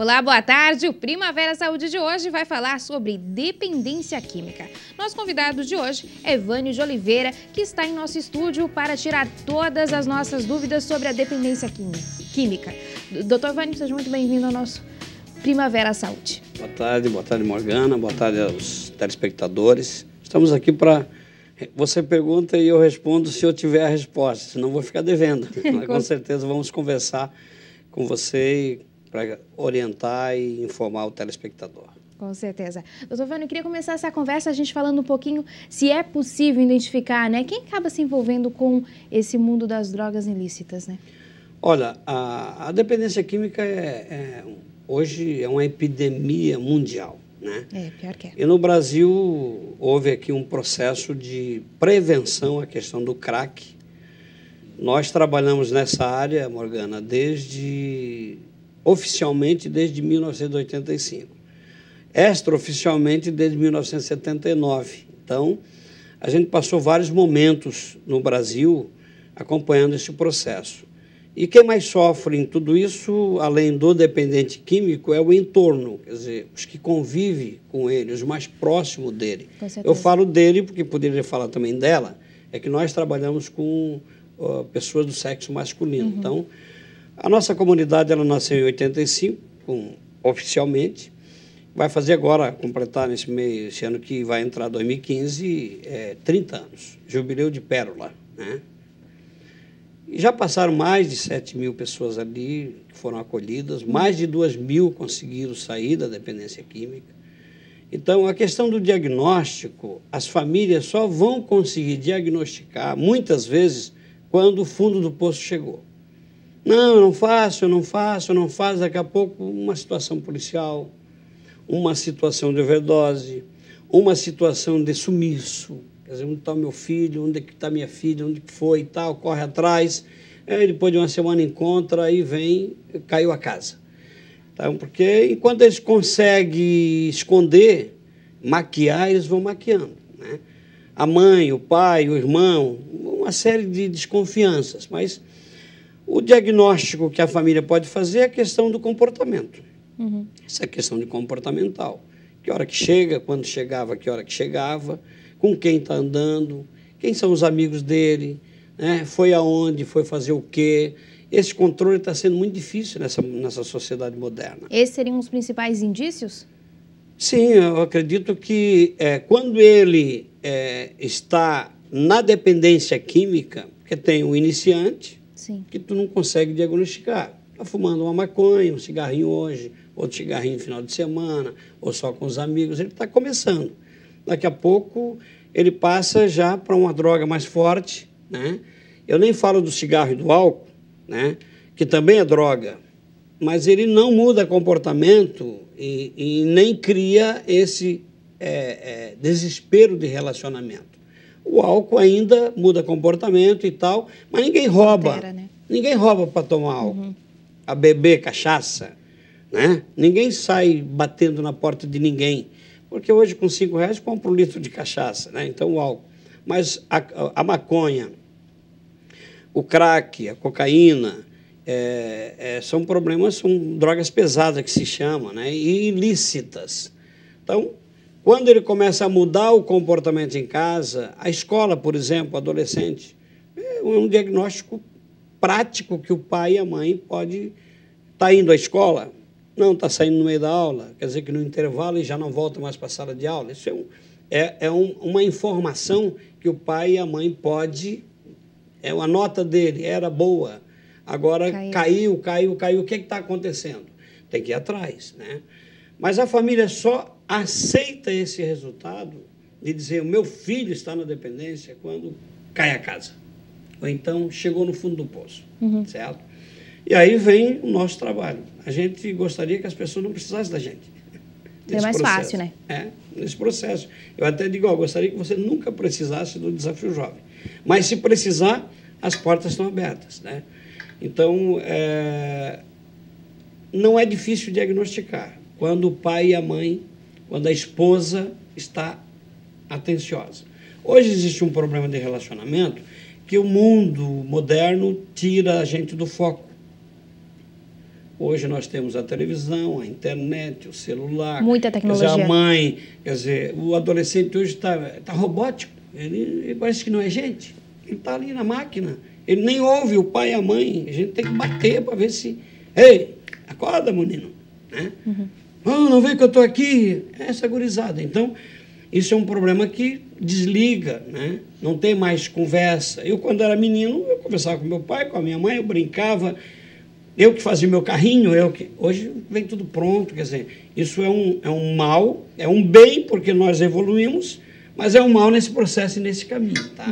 Olá, boa tarde. O Primavera Saúde de hoje vai falar sobre dependência química. Nosso convidado de hoje é Vânio de Oliveira, que está em nosso estúdio para tirar todas as nossas dúvidas sobre a dependência química. Doutor Vânio, seja muito bem-vindo ao nosso Primavera Saúde. Boa tarde, Morgana, boa tarde aos telespectadores. Estamos aqui para... Você pergunta e eu respondo se eu tiver a resposta, senão vou ficar devendo. Mas, com certeza vamos conversar com você para orientar e informar o telespectador. Com certeza. Doutor Vânio, eu queria começar essa conversa a gente falando um pouquinho se é possível identificar, né, quem acaba se envolvendo com esse mundo das drogas ilícitas, né? Olha, a dependência química hoje é uma epidemia mundial, né? Pior que é. E no Brasil houve aqui um processo de prevenção à questão do crack. Nós trabalhamos nessa área, Morgana, oficialmente desde 1985. Extraoficialmente desde 1979. Então, a gente passou vários momentos no Brasil acompanhando esse processo. E quem mais sofre em tudo isso, além do dependente químico, é o entorno, quer dizer, os que convivem com ele, os mais próximos dele. Eu falo dele porque poderia falar também dela, é que nós trabalhamos com pessoas do sexo masculino. Uhum. Então, a nossa comunidade ela nasceu em 85, oficialmente. Vai fazer agora, completar esse ano que vai entrar 2015, 30 anos, jubileu de pérola, né? E já passaram mais de 7 mil pessoas ali que foram acolhidas, mais de 2 mil conseguiram sair da dependência química. Então, a questão do diagnóstico, as famílias só vão conseguir diagnosticar, muitas vezes, quando o fundo do poço chegou. Não, eu não faço, daqui a pouco uma situação policial, uma situação de overdose, uma situação de sumiço. Quer dizer, onde está o meu filho, onde é que está minha filha, onde que foi e tal, corre atrás. Depois de uma semana encontra, aí vem, caiu a casa. Então, porque enquanto eles conseguem esconder, maquiar, eles vão maquiando, né? A mãe, o pai, o irmão, uma série de desconfianças. Mas o diagnóstico que a família pode fazer é a questão do comportamento. Uhum. Essa é a questão de comportamental. Que hora que chega, quando chegava, que hora que chegava, com quem está andando, quem são os amigos dele, né? Foi aonde, foi fazer o quê. Esse controle está sendo muito difícil nessa sociedade moderna. Esses seriam os principais indícios? Sim, eu acredito que quando ele está na dependência química, porque tem o iniciante, sim, que tu não consegue diagnosticar. Está fumando uma maconha, um cigarrinho hoje, outro cigarrinho no final de semana, ou só com os amigos, ele está começando. Daqui a pouco ele passa já para uma droga mais forte, né? Eu nem falo do cigarro e do álcool, né? Que também é droga, mas ele não muda comportamento e nem cria esse desespero de relacionamento. O álcool ainda muda comportamento e tal, mas ninguém rouba. Altera, né? Ninguém rouba para tomar álcool, Uhum, a beber cachaça, né? Ninguém sai batendo na porta de ninguém, porque hoje com R$5 compra 1 litro de cachaça, né? Então o álcool. Mas a maconha, o crack, a cocaína, são problemas, são drogas pesadas que se chama, né? E ilícitas. Então, quando ele começa a mudar o comportamento em casa, a escola, por exemplo, adolescente, é um diagnóstico prático que o pai e a mãe pode estar indo à escola, não está saindo no meio da aula, quer dizer que no intervalo ele já não volta mais para a sala de aula. Isso uma informação que o pai e a mãe pode... a nota dele era boa, agora caiu. O que está acontecendo? Tem que ir atrás, né? Mas a família só aceita esse resultado de dizer o meu filho está na dependência quando cai a casa. Ou então chegou no fundo do poço, uhum, certo? E aí vem o nosso trabalho. A gente gostaria que as pessoas não precisassem da gente. É mais fácil, né? Nesse processo. Eu até digo, gostaria que você nunca precisasse do Desafio Jovem. Mas se precisar, as portas estão abertas, né? Então, não é difícil diagnosticar. Quando o pai e a mãe, quando a esposa está atenciosa. Hoje existe um problema de relacionamento que o mundo moderno tira a gente do foco. Hoje nós temos a televisão, a internet, o celular. Muita tecnologia. Quer dizer, a mãe, quer dizer, o adolescente hoje está robótico. Ele parece que não é gente. Ele está ali na máquina. Ele nem ouve o pai e a mãe. A gente tem que bater para ver se... Ei, acorda, menino. Né? Não vê que eu estou aqui. Essa gurizada. Então, isso é um problema que desliga, né? Não tem mais conversa. Eu, quando era menino, eu conversava com meu pai, com a minha mãe, eu brincava... Eu que fazia meu carrinho, hoje vem tudo pronto, quer dizer, isso é um mal, é um bem, porque nós evoluímos, mas é um mal nesse processo e nesse caminho, tá?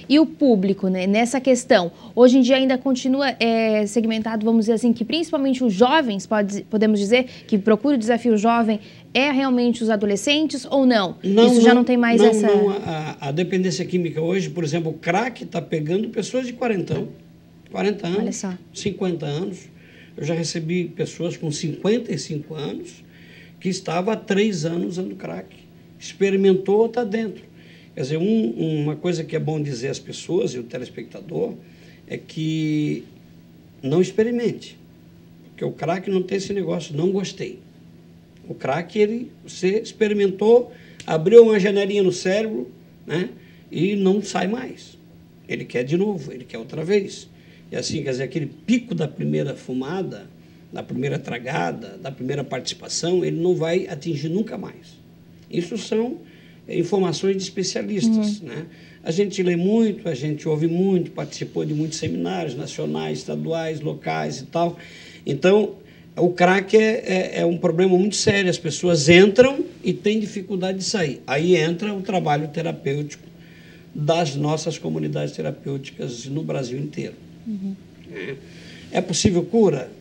E o público, né, nessa questão, hoje em dia ainda continua segmentado, vamos dizer assim, que principalmente os jovens, podemos dizer, que procura o desafio jovem, é realmente os adolescentes ou não? Isso já não tem mais essa... Não, a dependência química hoje, por exemplo, o crack está pegando pessoas de 40 anos. 40 anos, olha só. 50 anos. Eu já recebi pessoas com 55 anos que estavam há 3 anos usando crack. Experimentou, está dentro. Quer dizer, uma coisa que é bom dizer às pessoas e o telespectador é que não experimente. Porque o crack não tem esse negócio, não gostei. O crack, você experimentou, abriu uma janelinha no cérebro, né, e não sai mais. Ele quer de novo, ele quer outra vez. E assim, quer dizer, aquele pico da primeira fumada, da primeira tragada, da primeira participação, ele não vai atingir nunca mais. Isso são informações de especialistas, né? A gente lê muito, a gente ouve muito, participou de muitos seminários nacionais, estaduais, locais e tal. Então, o crack é um problema muito sério. As pessoas entram e têm dificuldade de sair. Aí entra o trabalho terapêutico das nossas comunidades terapêuticas no Brasil inteiro. É possível cura?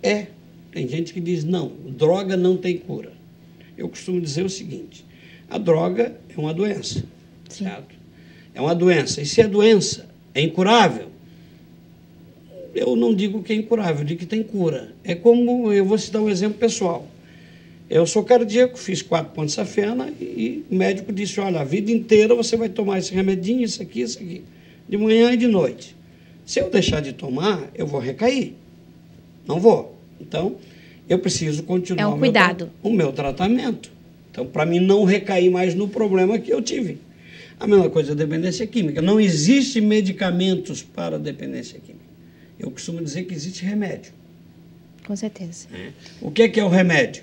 É. Tem gente que diz, não, droga não tem cura. Eu costumo dizer o seguinte, a droga é uma doença, certo? É uma doença. E se a doença é incurável, eu não digo que é incurável, eu digo que tem cura. É como, eu vou citar um exemplo pessoal. Eu sou cardíaco, fiz 4 pontos de safena e o médico disse, olha, a vida inteira você vai tomar esse remedinho, isso aqui, de manhã e de noite. Se eu deixar de tomar, eu vou recair. Não vou. Então, eu preciso continuar o meu tratamento. Então, para mim não recair mais no problema que eu tive. A mesma coisa a dependência química. Não existe medicamentos para dependência química. Eu costumo dizer que existe remédio. Com certeza. O que é o remédio?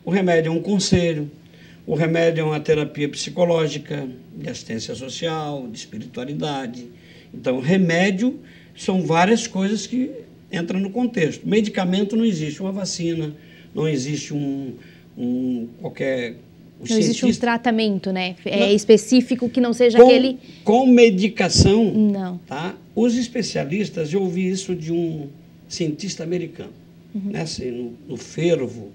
O remédio é um conselho, o remédio é uma terapia psicológica, de assistência social, de espiritualidade. Então, remédio são várias coisas que entram no contexto. Medicamento não existe, uma vacina, não existe qualquer... Não existe um tratamento, né? Específico que não seja aquele... Com medicação, não. Tá? Os especialistas, eu ouvi isso de um cientista americano, né? Assim, no fervo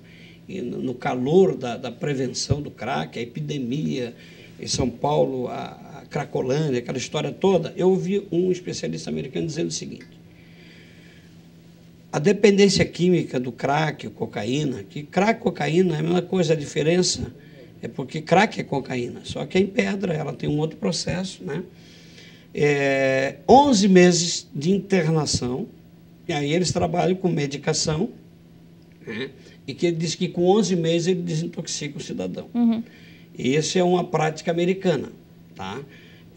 e no calor da prevenção do crack, a epidemia em São Paulo, a Cracolândia, aquela história toda, eu ouvi um especialista americano dizendo o seguinte, a dependência química do crack, cocaína, que crack e cocaína é a mesma coisa, a diferença é porque crack é cocaína, só que é em pedra, ela tem um outro processo, né? 11 meses de internação, e aí eles trabalham com medicação, né? E que ele diz que com 11 meses ele desintoxica o cidadão. E isso é uma prática americana, tá?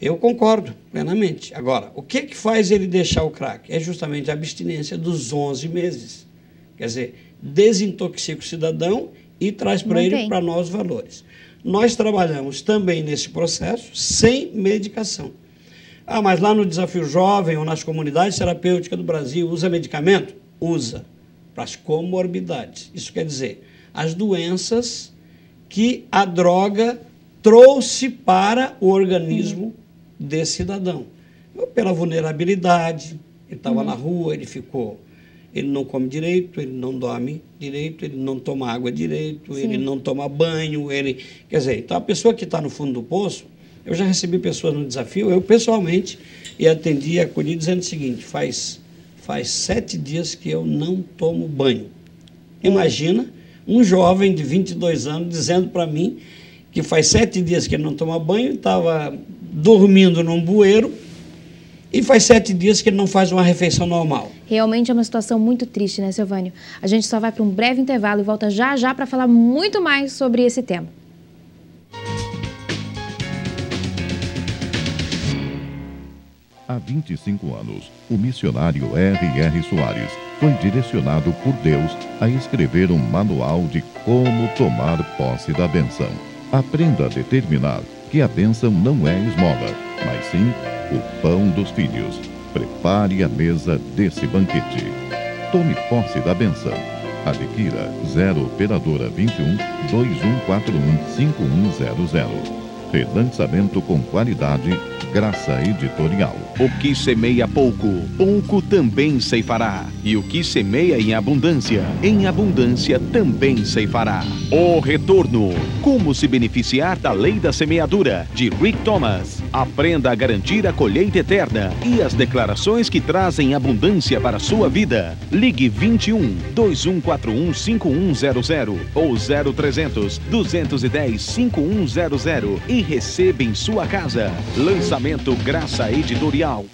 Eu concordo plenamente. Agora, o que faz ele deixar o crack? É justamente a abstinência dos 11 meses. Quer dizer, desintoxica o cidadão e traz para ele, para nós, valores. Nós trabalhamos também nesse processo sem medicação. Ah, mas lá no Desafio Jovem ou nas comunidades terapêuticas do Brasil, usa medicamento? Usa. Para as comorbidades. Isso quer dizer, as doenças que a droga trouxe para o organismo desse cidadão. Pela vulnerabilidade, ele estava na rua, ele não come direito, ele não dorme direito, ele não toma água direito, ele não toma banho, quer dizer, então a pessoa que está no fundo do poço, eu já recebi pessoas no desafio, eu pessoalmente, e atendi, acolhi dizendo o seguinte, faz 7 dias que eu não tomo banho. Imagina um jovem de 22 anos dizendo para mim que faz 7 dias que ele não toma banho, estava dormindo num bueiro, e faz 7 dias que ele não faz uma refeição normal. Realmente é uma situação muito triste, né, Silvânio? A gente só vai para um breve intervalo e volta já já para falar muito mais sobre esse tema. Há 25 anos, o missionário R.R. Soares foi direcionado por Deus a escrever um manual de como tomar posse da bênção. Aprenda a determinar que a bênção não é esmola, mas sim o pão dos filhos. Prepare a mesa desse banquete. Tome posse da bênção. Adquira 0 Operadora 21 2141 5100. Relançamento com qualidade, Graça Editorial. O que semeia pouco, pouco também ceifará. E o que semeia em abundância também ceifará. O Retorno. Como se beneficiar da lei da semeadura, de Rick Thomas. Aprenda a garantir a colheita eterna e as declarações que trazem abundância para a sua vida. Ligue 21 2141 5100 ou 0300 210 5100 e receba em sua casa. Lançamento Graça Editorial.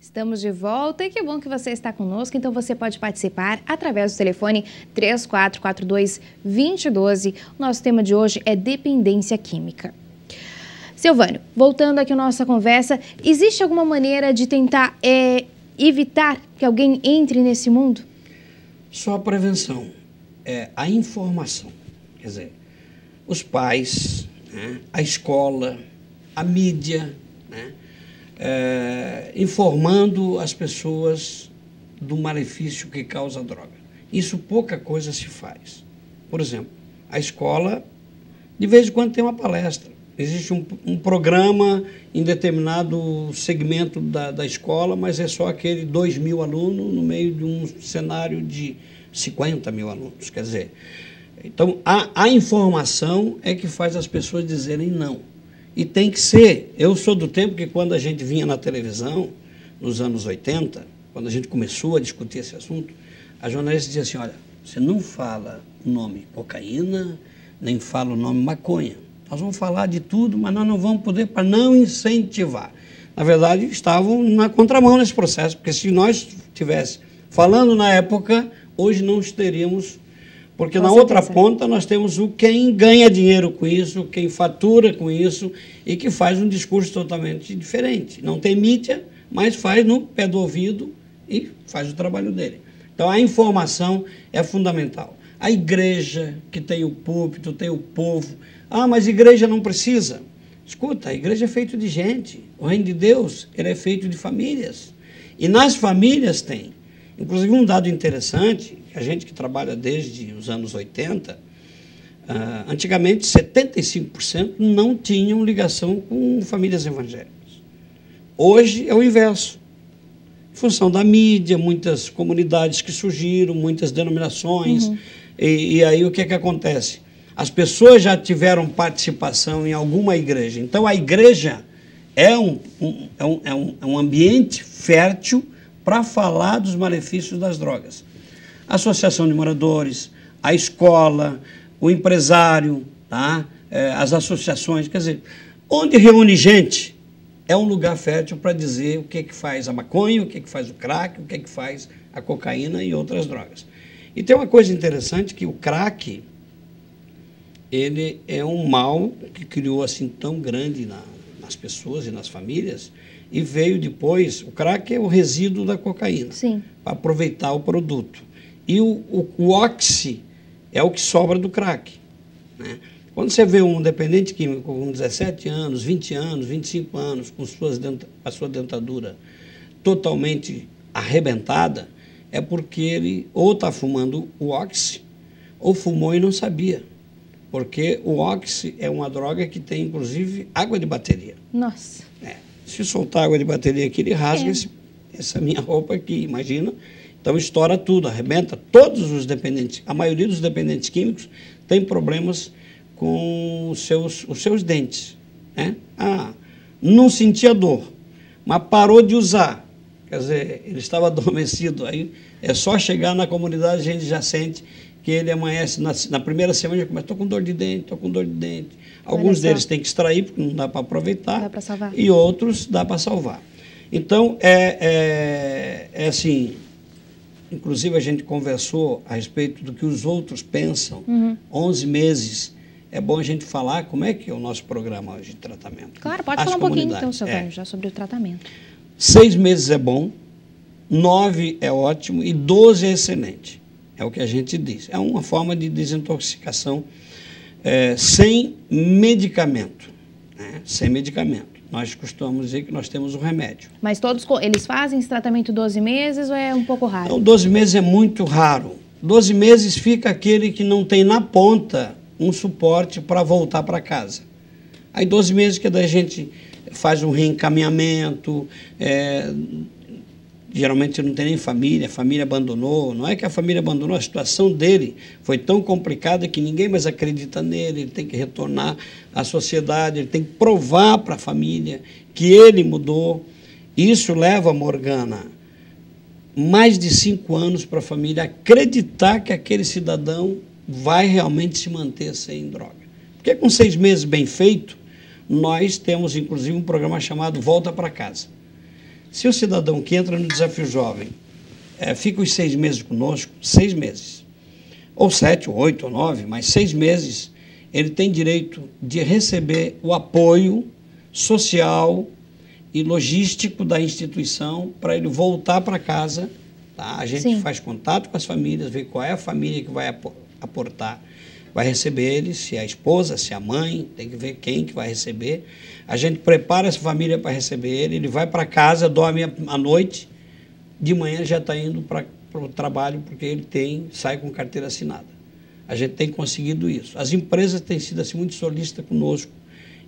Estamos de volta e que bom que você está conosco. Então você pode participar através do telefone 3442-2012. O nosso tema de hoje é dependência química. Silvânio, voltando aqui à nossa conversa, existe alguma maneira de tentar evitar que alguém entre nesse mundo? Só a prevenção, a informação. Quer dizer, os pais, né, a escola, a mídia, né, informando as pessoas do malefício que causa a droga. Isso pouca coisa se faz. Por exemplo, a escola, de vez em quando, tem uma palestra. Existe um programa em determinado segmento da escola, mas é só aquele 2.000 alunos no meio de um cenário de 50.000 alunos. Quer dizer, então a informação é que faz as pessoas dizerem não. E tem que ser. Eu sou do tempo que quando a gente vinha na televisão, nos anos 80, quando a gente começou a discutir esse assunto, a jornalista dizia assim, olha, você não fala o nome cocaína, nem fala o nome maconha. Nós vamos falar de tudo, mas nós não vamos poder para não incentivar. Na verdade, estavam na contramão nesse processo, porque se nós estivéssemos falando na época, hoje não teríamos, porque na outra ponta nós temos quem ganha dinheiro com isso, quem fatura com isso e que faz um discurso totalmente diferente. Não tem mídia, mas faz no pé do ouvido e faz o trabalho dele. Então a informação é fundamental. A igreja, que tem o púlpito, tem o povo. Ah, mas igreja não precisa. Escuta, a igreja é feita de gente. O reino de Deus, ele é feito de famílias. E nas famílias tem. Inclusive um dado interessante, a gente que trabalha desde os anos 80, antigamente 75% não tinham ligação com famílias evangélicas. Hoje é o inverso. Em função da mídia, muitas comunidades que surgiram, muitas denominações. E aí o que é que acontece? As pessoas já tiveram participação em alguma igreja. Então a igreja é um ambiente fértil para falar dos malefícios das drogas. A associação de moradores, a escola, o empresário, tá? As associações, quer dizer, onde reúne gente, é um lugar fértil para dizer o que faz a maconha, o que faz o crack, o que faz a cocaína e outras drogas. E tem uma coisa interessante, que o crack, ele é um mal que criou assim tão grande nas pessoas e nas famílias, e veio depois, o crack é o resíduo da cocaína, para aproveitar o produto. E o oxi é o que sobra do crack, né? Quando você vê um dependente químico com 17 anos, 20 anos, 25 anos, com a sua dentadura totalmente arrebentada, é porque ele ou está fumando o oxi, ou fumou e não sabia. Porque o oxi é uma droga que tem, inclusive, água de bateria. Nossa. Se soltar água de bateria aqui, ele rasga essa minha roupa aqui, imagina. Então, estoura tudo, arrebenta. Todos os dependentes, a maioria dos dependentes químicos tem problemas com os seus dentes, né? Não sentia dor, mas parou de usar. Quer dizer, ele estava adormecido. Aí é só chegar na comunidade, a gente já sente que ele amanhece na primeira semana já começa, estou com dor de dente, estou com dor de dente. Alguns deles tem que extrair, porque não dá para aproveitar. Dá para salvar. E outros dá para salvar. Então, é assim, inclusive a gente conversou a respeito do que os outros pensam, 11 meses. É bom a gente falar como é que é o nosso programa hoje de tratamento. Claro, pode falar um pouquinho então, seu Vânio, já sobre o tratamento. 6 meses é bom, 9 é ótimo e 12 é excelente. É o que a gente diz. É uma forma de desintoxicação sem medicamento. Né? Sem medicamento. Nós costumamos dizer que nós temos o remédio. Mas todos eles fazem esse tratamento 12 meses ou é um pouco raro? Não, 12 meses é muito raro. 12 meses fica aquele que não tem na ponta um suporte para voltar para casa. Aí 12 meses que daí a gente faz um reencaminhamento, geralmente não tem nem família, a família abandonou. Não é que a família abandonou, a situação dele foi tão complicada que ninguém mais acredita nele, ele tem que retornar à sociedade, ele tem que provar para a família que ele mudou. Isso leva, Morgana, mais de 5 anos para a família acreditar que aquele cidadão vai realmente se manter sem droga. Porque com 6 meses bem feito, nós temos inclusive um programa chamado Volta para Casa. Se o cidadão que entra no Desafio Jovem fica os 6 meses conosco, 6 meses, ou 7, ou 8, ou 9, mas 6 meses, ele tem direito de receber o apoio social e logístico da instituição para ele voltar para casa. Tá? A gente faz contato com as famílias, vê qual é a família que vai aportar, vai receber ele, se é a esposa, se é a mãe, tem que ver quem que vai receber. A gente prepara essa família para receber ele, ele vai para casa, dorme à noite, de manhã já está indo para o trabalho, porque ele sai com carteira assinada. A gente tem conseguido isso. As empresas têm sido assim, muito solícitas conosco,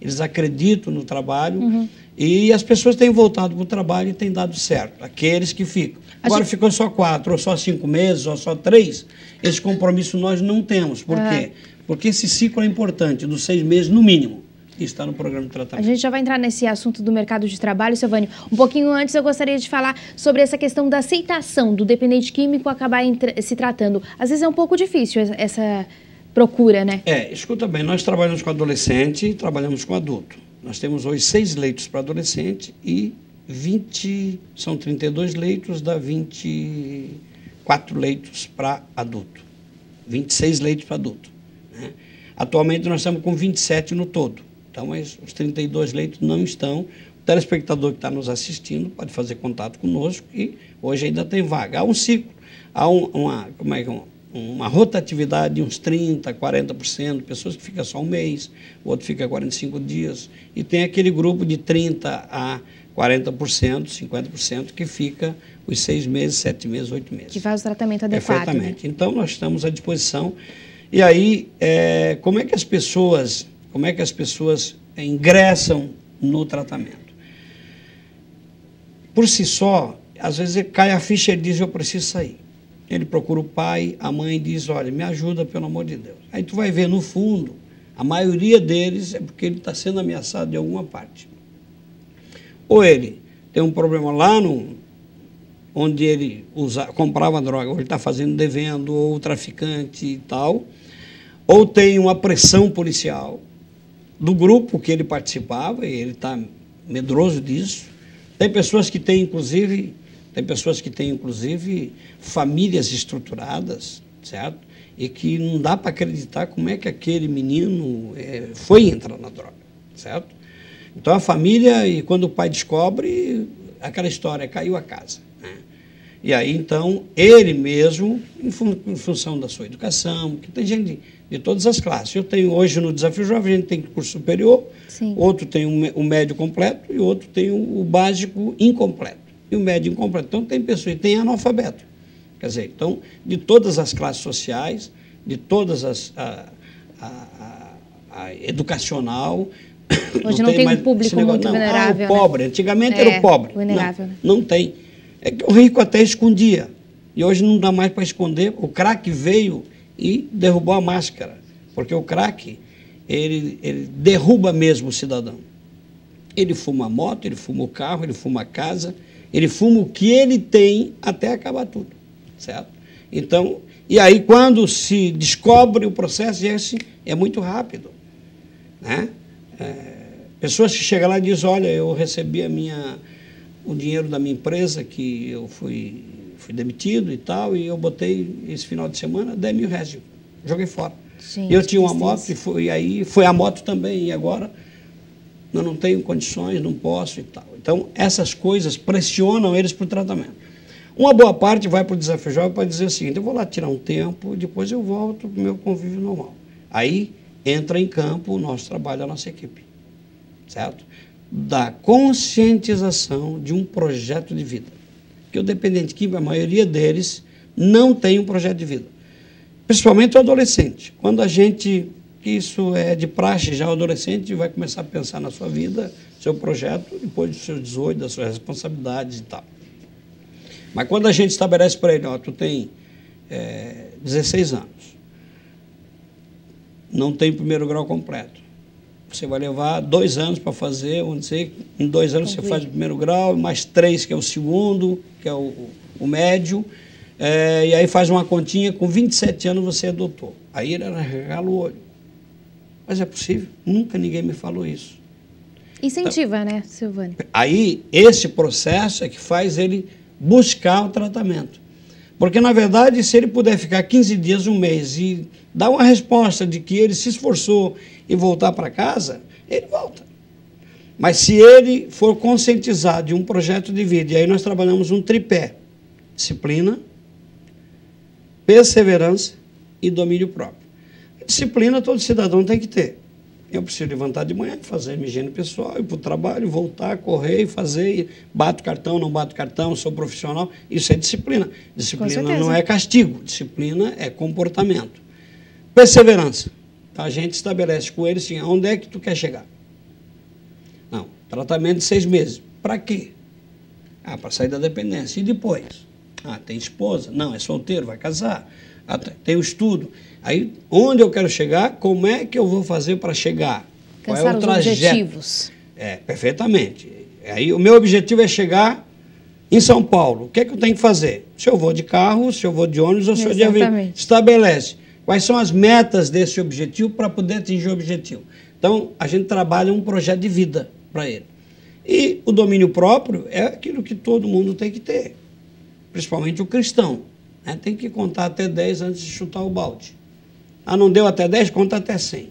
eles acreditam no trabalho e as pessoas têm voltado para o trabalho e tem dado certo, aqueles que ficam. Agora ficou só 4, ou só 5 meses, ou só 3, esse compromisso nós não temos. Por quê? Porque esse ciclo é importante, dos 6 meses no mínimo, que está no programa de tratamento. A gente já vai entrar nesse assunto do mercado de trabalho, seu Vânio. Um pouquinho antes eu gostaria de falar sobre essa questão da aceitação do dependente químico acabar se tratando. Às vezes é um pouco difícil essa procura, né? Escuta bem, nós trabalhamos com adolescente e trabalhamos com adulto. Nós temos hoje 6 leitos para adolescente e 32 leitos, dá 24 leitos para adulto. 26 leitos para adulto. Né? Atualmente nós estamos com 27 no todo. Então, os 32 leitos não estão. O telespectador que está nos assistindo pode fazer contato conosco e hoje ainda tem vaga. Há um ciclo, há uma rotatividade de uns 30%, 40%, pessoas que ficam só um mês, o outro fica 45 dias, e tem aquele grupo de 30% a 40%, 50% que fica os 6 meses, 7 meses, 8 meses. Que faz o tratamento adequado. Perfeitamente. Né? Então, nós estamos à disposição. E aí, como é que as pessoas ingressam no tratamento? Por si só, às vezes cai a ficha e diz, eu preciso sair. Ele procura o pai, a mãe diz, olha, me ajuda, pelo amor de Deus. Aí tu vai ver, no fundo, a maioria deles é porque ele está sendo ameaçado de alguma parte. Ou ele tem um problema lá onde ele comprava droga, ou ele está devendo, ou o traficante e tal, ou tem uma pressão policial do grupo que ele participava, e ele está medroso disso. Tem pessoas que têm, inclusive, famílias estruturadas, certo? E que não dá para acreditar como é que aquele menino foi entrar na droga, certo? Então a família, e quando o pai descobre, aquela história, caiu a casa. Né? E aí, então, ele mesmo, em função da sua educação, que tem gente de todas as classes. Eu tenho hoje no Desafio Jovem, a gente tem curso superior, outro tem o médio completo e outro tem o básico incompleto. E o médio incompleto. Então, tem pessoas, tem analfabeto. Quer dizer, então, de todas as classes sociais, de todas a educacional. Hoje não tem um público muito vulnerável. O pobre, né? Antigamente era o pobre. Vulnerável. Não tem. É que o rico até escondia. E hoje não dá mais para esconder. O crack veio e derrubou a máscara. Porque o crack, ele derruba mesmo o cidadão. Ele fuma a moto, ele fuma o carro, ele fuma a casa, ele fuma o que ele tem até acabar tudo, certo? Então, E aí, quando se descobre o processo, é muito rápido, né? Pessoas que chegam lá e dizem, olha, eu recebi o dinheiro da minha empresa, que eu fui demitido e tal, e eu botei esse final de semana 10 mil reais, joguei fora. Gente, e eu tinha uma moto, e aí foi a moto também, e agora eu não tenho condições, não posso e tal. Então, essas coisas pressionam eles para o tratamento. Uma boa parte vai para o Desafio Jovem para dizer o seguinte, eu vou lá tirar um tempo, depois eu volto para o meu convívio normal. Aí entra em campo o nosso trabalho, a nossa equipe, certo? Da conscientização de um projeto de vida. Porque o dependente químico, a maioria deles, não tem um projeto de vida. Principalmente o adolescente. Quando a gente, que isso é de praxe, já o adolescente vai começar a pensar na sua vida, seu projeto, depois dos seus 18, das suas responsabilidades e tal. Mas quando a gente estabelece para ele, ó, tu tem 16 anos, não tem primeiro grau completo, você vai levar 2 anos para fazer, vamos dizer, em 2 anos você faz o primeiro grau, mais 3 que é o segundo, que é o médio, e aí faz uma continha, com 27 anos você é doutor. Aí ele regala o olho. Mas é possível? Nunca ninguém me falou isso. Incentiva, né, Silvânio? Aí, esse processo é que faz ele buscar o tratamento. Porque, na verdade, se ele puder ficar 15 dias, um mês, e dar uma resposta de que ele se esforçou e voltar para casa, ele volta. Mas se ele for conscientizado de um projeto de vida, e aí nós trabalhamos um tripé, disciplina, perseverança e domínio próprio. Disciplina todo cidadão tem que ter. Eu preciso levantar de manhã, fazer a minha higiene pessoal, ir para o trabalho, voltar, correr e fazer, bato cartão, não bato cartão, sou profissional. Isso é disciplina. Disciplina não é castigo, disciplina é comportamento. Perseverança. Então, a gente estabelece com ele assim, onde é que tu quer chegar? Não, tratamento de 6 meses. Para quê? Para sair da dependência. E depois? Tem esposa? Não, é solteiro, vai casar. Tem o estudo. Aí, onde eu quero chegar, como é que eu vou fazer para chegar? Qual é o trajeto? Objetivos. Perfeitamente. Aí, o meu objetivo é chegar em São Paulo. O que é que eu tenho que fazer? Se eu vou de carro, se eu vou de ônibus ou se eu vou de avião. Estabelece quais são as metas desse objetivo para poder atingir o objetivo. Então, a gente trabalha um projeto de vida para ele. E o domínio próprio é aquilo que todo mundo tem que ter, principalmente o cristão. Tem que contar até 10 antes de chutar o balde. Não deu até 10, conta até 100.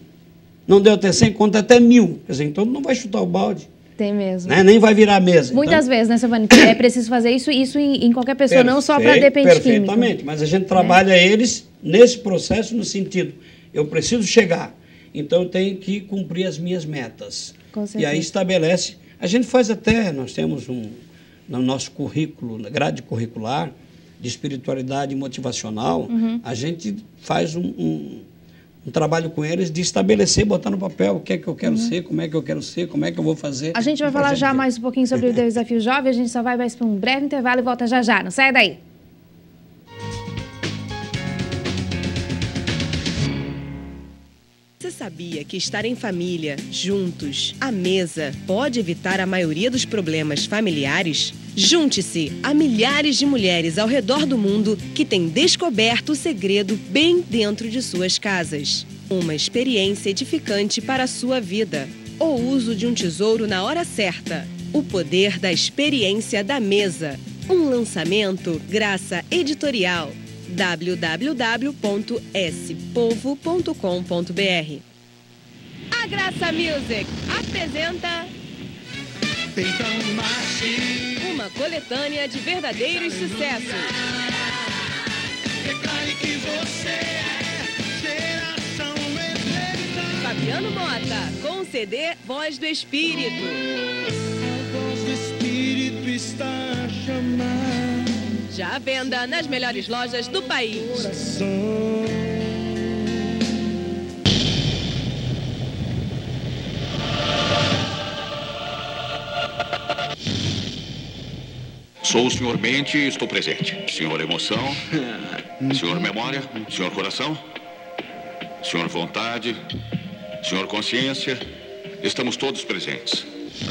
Não deu até 100, conta até 1000. Quer dizer, então não vai chutar o balde. Tem mesmo. Nem vai virar a mesa. Muitas vezes, né, Silvânio? É preciso fazer isso em qualquer pessoa, não só para dependente químico. Perfeitamente, mas a gente trabalha eles nesse processo no sentido, eu preciso chegar, então eu tenho que cumprir as minhas metas. Com certeza. E aí estabelece, a gente faz até, nós temos no nosso currículo, na grade curricular, de espiritualidade motivacional, a gente faz um trabalho com eles de estabelecer, botar no papel o que é que eu quero ser, como é que eu quero ser, como é que eu vou fazer. A gente vai falar já mais um pouquinho sobre o Desafio Jovem, a gente só vai mais para um breve intervalo e volta já já, não sai daí. Você sabia que estar em família, juntos, à mesa, pode evitar a maioria dos problemas familiares? Junte-se a milhares de mulheres ao redor do mundo que têm descoberto o segredo bem dentro de suas casas. Uma experiência edificante para a sua vida. O uso de um tesouro na hora certa. O poder da experiência da mesa. Um lançamento Graça Editorial. www.spovo.com.br. A Graça Music apresenta uma coletânea de verdadeiros sucessos. Fabiano Mota, com o CD Voz do Espírito. A voz do Espírito está a chamar. Já à venda nas melhores lojas do país. Sou o Senhor Mente e estou presente. Senhor Emoção, Senhor Memória, Senhor Coração, Senhor Vontade, Senhor Consciência, estamos todos presentes.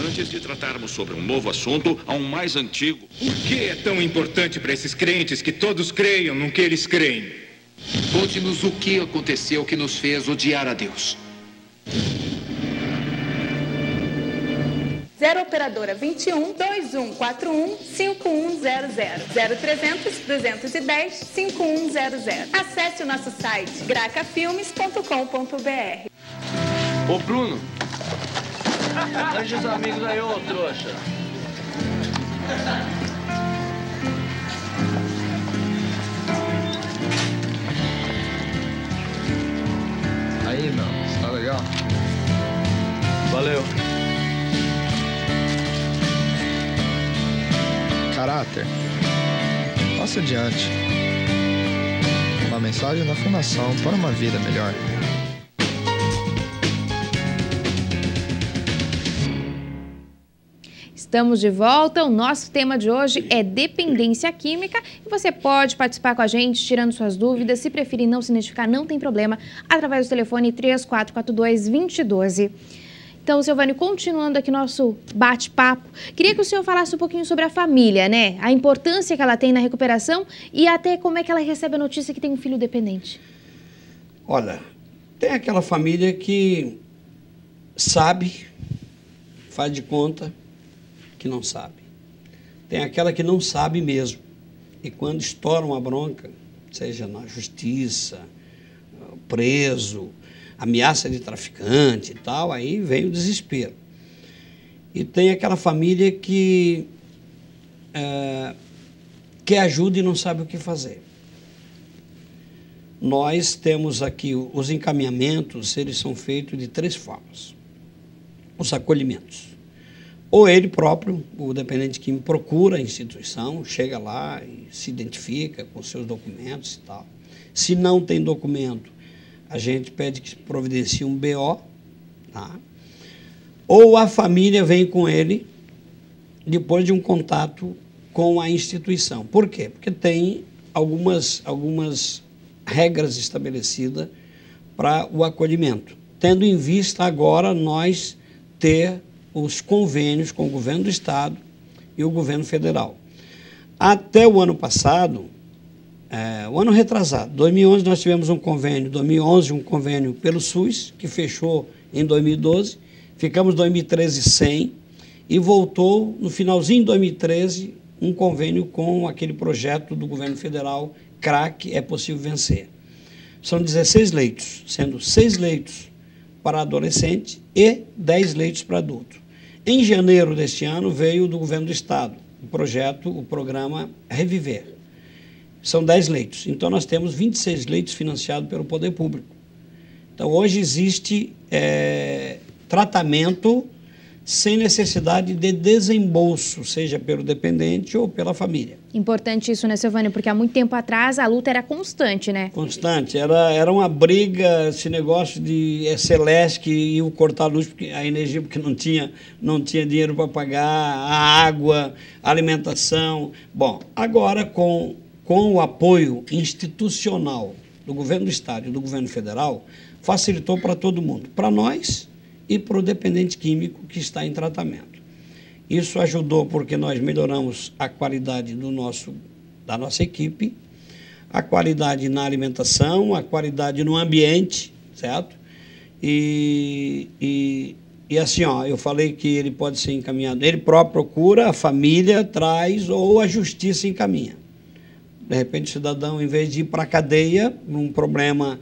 Antes de tratarmos sobre um novo assunto, há um mais antigo. Por que é tão importante para esses crentes que todos creiam no que eles creem? Conte-nos o que aconteceu que nos fez odiar a Deus. 0 operadora 21 2141 5100 0300 210 5100. Acesse o nosso site gracafilmes.com.br. Ô Bruno, arranja os amigos aí, ô trouxa. Aí, meu, tá legal? Valeu. Caráter. Passe adiante. Uma mensagem da Fundação para uma vida melhor. Estamos de volta. O nosso tema de hoje é dependência química e você pode participar com a gente, tirando suas dúvidas. Se preferir não se identificar, não tem problema, através do telefone 3442-2012. Então, Silvânio, continuando aqui nosso bate-papo, queria que o senhor falasse um pouquinho sobre a família, né? A importância que ela tem na recuperação e até como é que ela recebe a notícia que tem um filho dependente. Olha, tem aquela família que sabe, faz de conta que não sabe. Tem aquela que não sabe mesmo. E quando estoura uma bronca, seja na justiça, preso, ameaça de traficante e tal, aí vem o desespero. E tem aquela família que quer ajuda e não sabe o que fazer. Nós temos aqui os encaminhamentos, eles são feitos de 3 formas. Os acolhimentos. Ou ele próprio, o dependente químico, procura a instituição, chega lá e se identifica com seus documentos e tal. Se não tem documento, a gente pede que providencie um BO, tá? Ou a família vem com ele depois de um contato com a instituição. Por quê? Porque tem algumas regras estabelecidas para o acolhimento, tendo em vista agora nós ter os convênios com o governo do estado e o governo federal. Até o ano passado, o ano retrasado, 2011 nós tivemos um convênio, 2011 um convênio pelo SUS, que fechou em 2012, ficamos em 2013 sem, e voltou no finalzinho de 2013 um convênio com aquele projeto do governo federal, CRAC, É Possível Vencer. São 16 leitos, sendo 6 leitos para adolescente e 10 leitos para adulto. Em janeiro deste ano veio do governo do estado o programa Reviver. São 10 leitos. Então, nós temos 26 leitos financiados pelo poder público. Então, hoje existe tratamento sem necessidade de desembolso, seja pelo dependente ou pela família. Importante isso, né, Silvânio? Porque há muito tempo atrás a luta era constante, né? Constante. Era uma briga, esse negócio de Celeste que iam cortar a luz, a energia, porque não tinha dinheiro para pagar, a água, a alimentação. Bom, agora com o apoio institucional do governo do estado e do governo federal, facilitou para todo mundo, para nós e para o dependente químico que está em tratamento. Isso ajudou porque nós melhoramos a qualidade da nossa equipe, a qualidade na alimentação, a qualidade no ambiente, certo? E assim, eu falei que ele pode ser encaminhado, ele próprio procura, a família traz ou a justiça encaminha. De repente, o cidadão, em vez de ir para a cadeia, num problema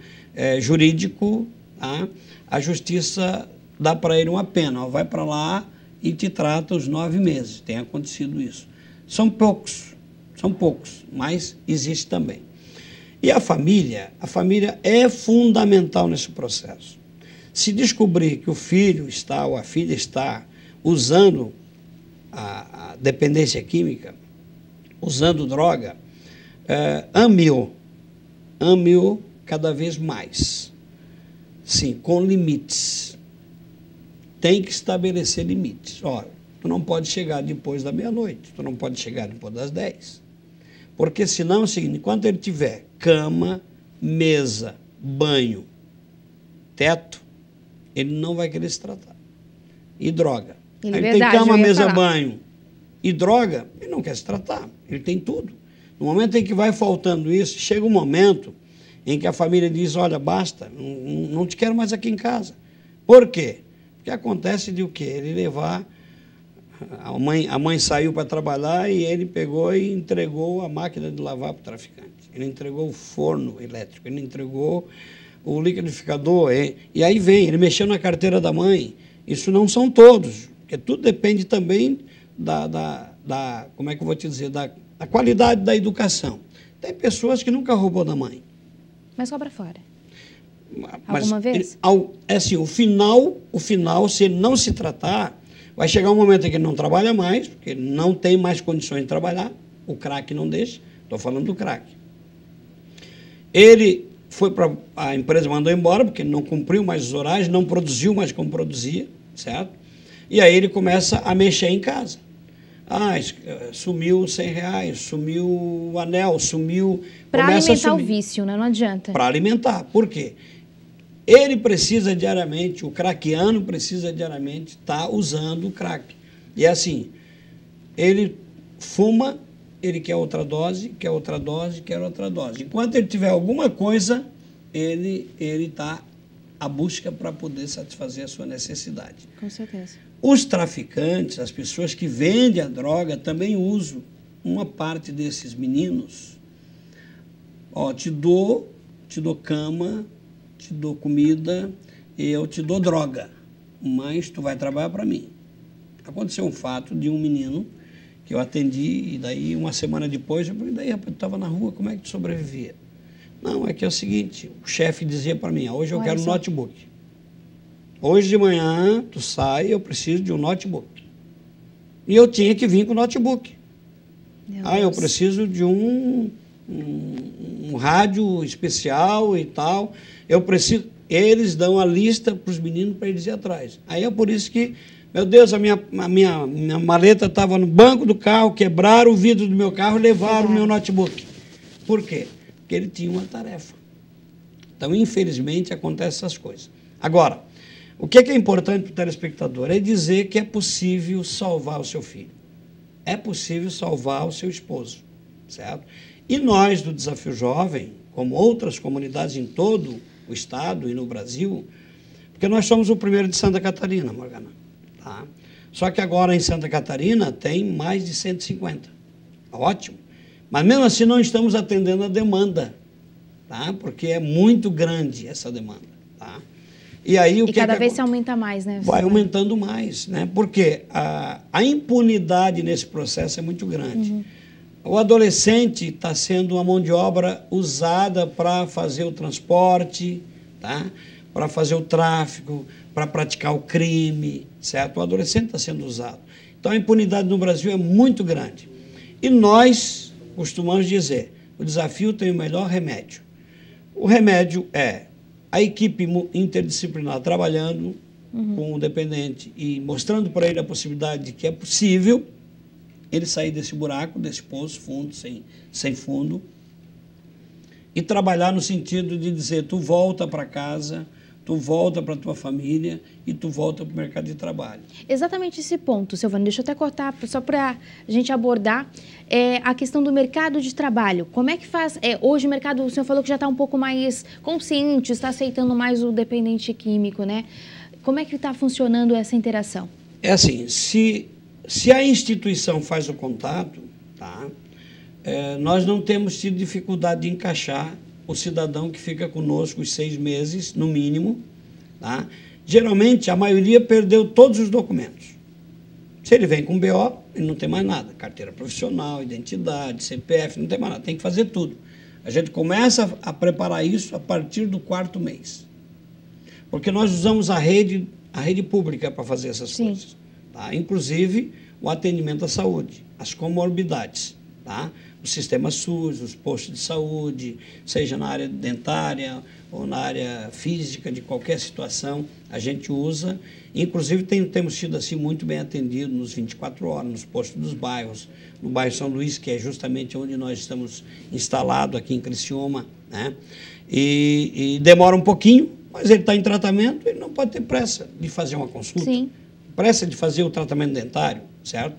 jurídico, tá? A justiça dá para ele uma pena, vai para lá e te trata os 9 meses. Tem acontecido isso. São poucos, mas existe também. E a família é fundamental nesse processo. Se descobrir que o filho está ou a filha está usando a dependência química, usando droga, ame-o cada vez mais. Sim, com limites. Tem que estabelecer limites. Olha, tu não pode chegar depois da meia-noite, tu não pode chegar depois das 10. Porque senão é o seguinte, enquanto ele tiver cama, mesa, banho, teto, ele não vai querer se tratar. E droga. Ele tem cama, mesa, banho e droga, ele não quer se tratar. Ele tem tudo. No momento em que vai faltando isso, chega um momento em que a família diz, olha, basta, não te quero mais aqui em casa. Por quê? Porque acontece de o quê? Ele levar... A mãe saiu para trabalhar e ele pegou e entregou a máquina de lavar para o traficante. Ele entregou o forno elétrico, ele entregou o liquidificador. E aí vem, ele mexeu na carteira da mãe. Isso não são todos, porque tudo depende também como é que eu vou te dizer, da qualidade da educação. Tem pessoas que nunca roubou da mãe. Mas cobra fora. Alguma vez? É assim, o final, se ele não se tratar, vai chegar um momento em que ele não trabalha mais, porque ele não tem mais condições de trabalhar, o crack não deixa, estou falando do crack. Ele foi para... A empresa mandou embora, porque ele não cumpriu mais os horários, não produziu mais como produzia, certo? E aí ele começa a mexer em casa. Sumiu R$100, sumiu o anel, sumiu... Para alimentar o vício, né? Não adianta. Para alimentar. Por quê? Ele precisa diariamente, o craqueano precisa diariamente estar usando o crack. E é assim, ele fuma, ele quer outra dose, quer outra dose, quer outra dose. Enquanto ele tiver alguma coisa, ele está à busca para poder satisfazer a sua necessidade. Com certeza. Os traficantes, as pessoas que vendem a droga, também usam uma parte desses meninos. Te dou cama, te dou comida e eu te dou droga, mas tu vai trabalhar para mim. Aconteceu um fato de um menino que eu atendi e daí uma semana depois, eu falei, rapaz, tu estava na rua, como é que tu sobrevivia? Não, é que é o seguinte, o chefe dizia para mim, hoje eu quero um notebook. Hoje de manhã tu sai, eu preciso de um notebook. E eu tinha que vir com o notebook. Eu preciso de um rádio especial e tal. Eu preciso... Eles dão a lista para os meninos para eles ir atrás. Aí é por isso que, meu Deus, a minha maleta estava no banco do carro, quebraram o vidro do meu carro, levaram o meu notebook. Por quê? Porque ele tinha uma tarefa. Então, infelizmente, acontecem essas coisas. Agora, o que é importante para o telespectador? É dizer que é possível salvar o seu filho. É possível salvar o seu esposo, certo? E nós, do Desafio Jovem, como outras comunidades em todo o estado e no Brasil, porque nós somos o primeiro de Santa Catarina, Morgana. Tá? Só que agora em Santa Catarina tem mais de 150. Ótimo. Mas mesmo assim não estamos atendendo a demanda, tá? Porque é muito grande essa demanda. Tá? E aí, cada vez se aumenta mais, né? Vai aumentando mais, né? Porque a impunidade nesse processo é muito grande. Uhum. O adolescente está sendo uma mão de obra usada para fazer o transporte, tá? Para fazer o tráfico, para praticar o crime, certo? O adolescente está sendo usado. Então, a impunidade no Brasil é muito grande. E nós costumamos dizer, o desafio tem o melhor remédio. O remédio é a equipe interdisciplinar trabalhando com o dependente e mostrando para ele a possibilidade de que é possível ele sair desse buraco, desse poço fundo, sem fundo, e trabalhar no sentido de dizer, tu volta para casa, tu volta para a tua família e tu volta para o mercado de trabalho. Exatamente esse ponto, Silvano. Deixa eu até cortar, só para a gente abordar a questão do mercado de trabalho. Como é que faz? Hoje o mercado, o senhor falou que já está um pouco mais consciente, está aceitando mais o dependente químico, né? Como é que está funcionando essa interação? É assim, se a instituição faz o contato, tá? Nós não temos tido dificuldade de encaixar o cidadão que fica conosco os 6 meses, no mínimo. Tá? Geralmente, a maioria perdeu todos os documentos. Se ele vem com BO, ele não tem mais nada. Carteira profissional, identidade, CPF, não tem mais nada. Tem que fazer tudo. A gente começa a preparar isso a partir do 4º mês. Porque nós usamos a rede pública para fazer essas coisas. Tá? Inclusive, o atendimento à saúde, as comorbidades. Tá? O sistema SUS, os postos de saúde, seja na área dentária ou na área física, de qualquer situação, a gente usa. Inclusive, temos sido assim muito bem atendidos nos 24 horas, nos postos dos bairros, no bairro São Luís, que é justamente onde nós estamos instalados aqui em Criciúma, né? E demora um pouquinho, mas ele está em tratamento, ele não pode ter pressa de fazer uma consulta, pressa de fazer o tratamento dentário, certo?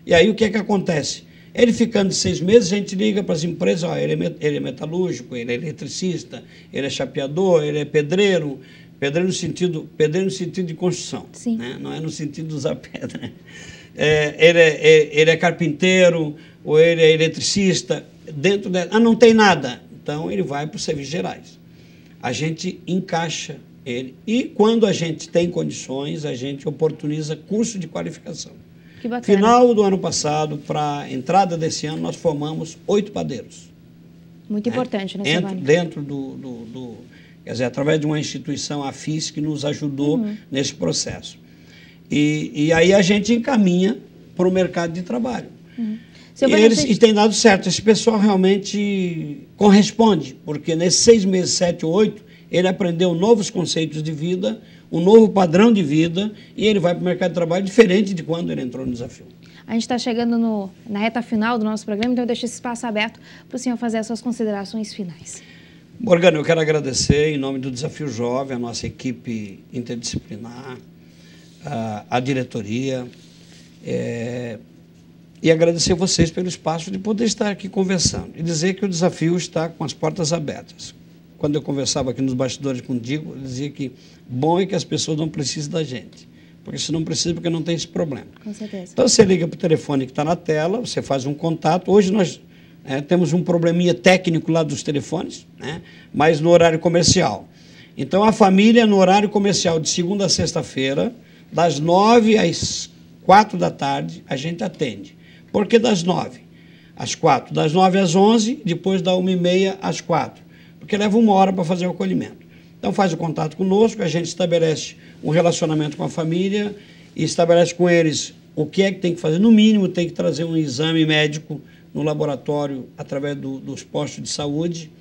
E aí o que é que acontece? Ele ficando 6 meses, a gente liga para as empresas, ó, ele é metalúrgico, ele é eletricista, ele é chapeador, ele é pedreiro. Pedreiro no sentido de construção, né? Não é no sentido de usar pedra. Né? Ele é carpinteiro, ou ele é eletricista, não tem nada. Então, ele vai para os serviços gerais. A gente encaixa ele. E, quando a gente tem condições, a gente oportuniza curso de qualificação. Que bacana. Final do ano passado, para a entrada desse ano, nós formamos 8 padeiros. Muito importante, né, Silvânio? Dentro quer dizer, através de uma instituição, a FIS, que nos ajudou nesse processo. E aí a gente encaminha para o mercado de trabalho. E tem dado certo. Esse pessoal realmente corresponde, porque nesses 6 meses, 7, 8, ele aprendeu novos conceitos de vida, um novo padrão de vida, e ele vai para o mercado de trabalho diferente de quando ele entrou no desafio. A gente está chegando na reta final do nosso programa, então eu deixo esse espaço aberto para o senhor fazer as suas considerações finais. Morgana, eu quero agradecer, em nome do Desafio Jovem, a nossa equipe interdisciplinar, a diretoria, e agradecer a vocês pelo espaço de poder estar aqui conversando e dizer que o desafio está com as portas abertas. Quando eu conversava aqui nos bastidores com o Diego, eu dizia que bom é que as pessoas não precisem da gente, porque se não precisa, porque não tem esse problema. Com certeza. Então, você liga para o telefone que está na tela, você faz um contato. Hoje nós temos um probleminha técnico lá dos telefones, né? Mas no horário comercial. Então, a família, no horário comercial, de segunda a sexta-feira, das 9 às 4 da tarde, a gente atende. Por que das 9 às 4? Das 9 às 11, depois da 1h30 às 4. Porque leva 1 hora para fazer o acolhimento. Então, faz o contato conosco, a gente estabelece um relacionamento com a família e estabelece com eles o que é que tem que fazer. No mínimo, tem que trazer um exame médico no laboratório, através dos postos de saúde,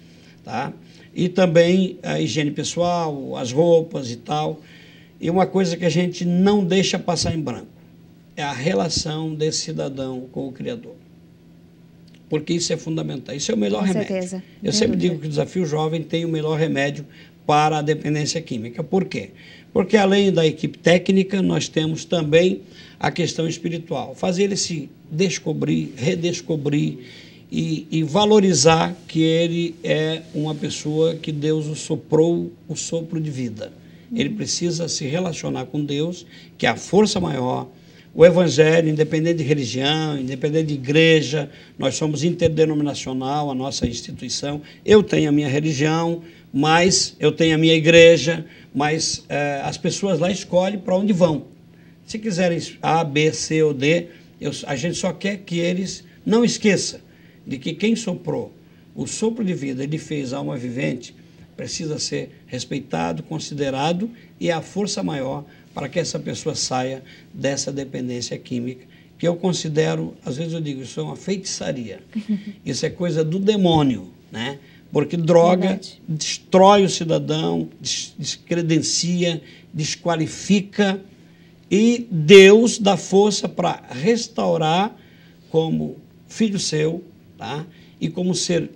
tá? E também a higiene pessoal, as roupas e tal. E uma coisa que a gente não deixa passar em branco é a relação desse cidadão com o Criador. Porque isso é fundamental, isso é o melhor remédio. Certeza. Eu sempre digo que o Desafio Jovem tem o melhor remédio para a dependência química. Por quê? Porque além da equipe técnica, nós temos também a questão espiritual. Fazer ele se descobrir, redescobrir e valorizar que ele é uma pessoa que Deus o soprou o sopro de vida. Ele precisa se relacionar com Deus, que é a força maior. O Evangelho, independente de religião, independente de igreja, nós somos interdenominacional, a nossa instituição. Eu tenho a minha religião, mas eu tenho a minha igreja, mas as pessoas lá escolhem para onde vão. Se quiserem A, B, C ou D, a gente só quer que eles não esqueçam de que quem soprou o sopro de vida, ele fez a alma vivente, precisa ser respeitado, considerado e é a força maior para que essa pessoa saia dessa dependência química, que eu considero, às vezes eu digo, isso é uma feitiçaria, isso é coisa do demônio, né? Porque droga destrói o cidadão, descredencia, desqualifica, e Deus dá força para restaurar como filho seu, tá? E como ser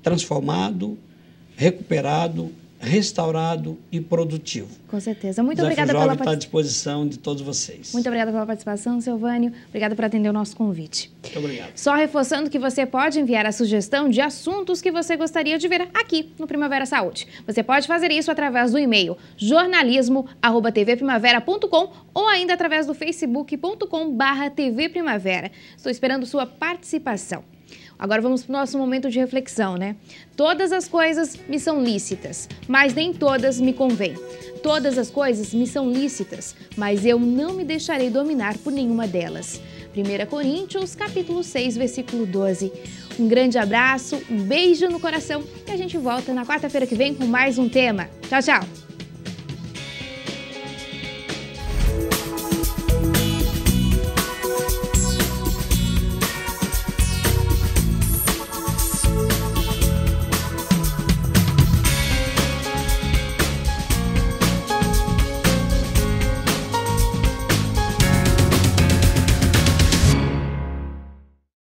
transformado, recuperado, restaurado e produtivo. Com certeza. Muito obrigada pela participação. Está à disposição de todos vocês. Muito obrigada pela participação, Silvânio. Obrigada por atender o nosso convite. Muito obrigado. Só reforçando que você pode enviar a sugestão de assuntos que você gostaria de ver aqui no Primavera Saúde. Você pode fazer isso através do e-mail jornalismo@tvprimavera.com ou ainda através do facebook.com/tvprimavera. Estou esperando sua participação. Agora vamos para o nosso momento de reflexão, né? Todas as coisas me são lícitas, mas nem todas me convêm. Todas as coisas me são lícitas, mas eu não me deixarei dominar por nenhuma delas. 1 Coríntios, capítulo 6, versículo 12. Um grande abraço, um beijo no coração e a gente volta na quarta-feira que vem com mais um tema. Tchau, tchau!